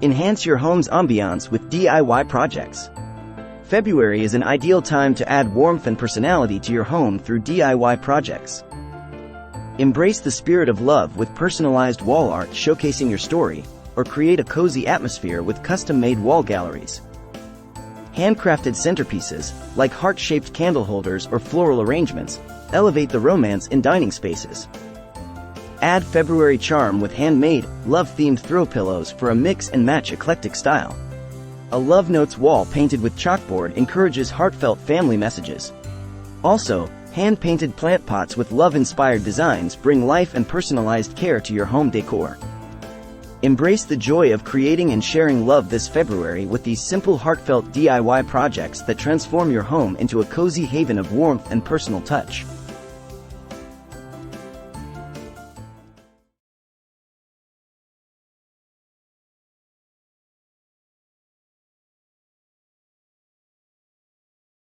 Enhance your home's ambiance with DIY projects. February is an ideal time to add warmth and personality to your home through DIY projects. Embrace the spirit of love with personalized wall art showcasing your story, or create a cozy atmosphere with custom-made wall galleries. Handcrafted centerpieces, like heart-shaped candle holders or floral arrangements, elevate the romance in dining spaces. Add February charm with handmade, love-themed throw pillows for a mix-and-match eclectic style. A Love Notes wall painted with chalkboard encourages heartfelt family messages. Also, hand-painted plant pots with love-inspired designs bring life and personalized care to your home decor. Embrace the joy of creating and sharing love this February with these simple heartfelt DIY projects that transform your home into a cozy haven of warmth and personal touch.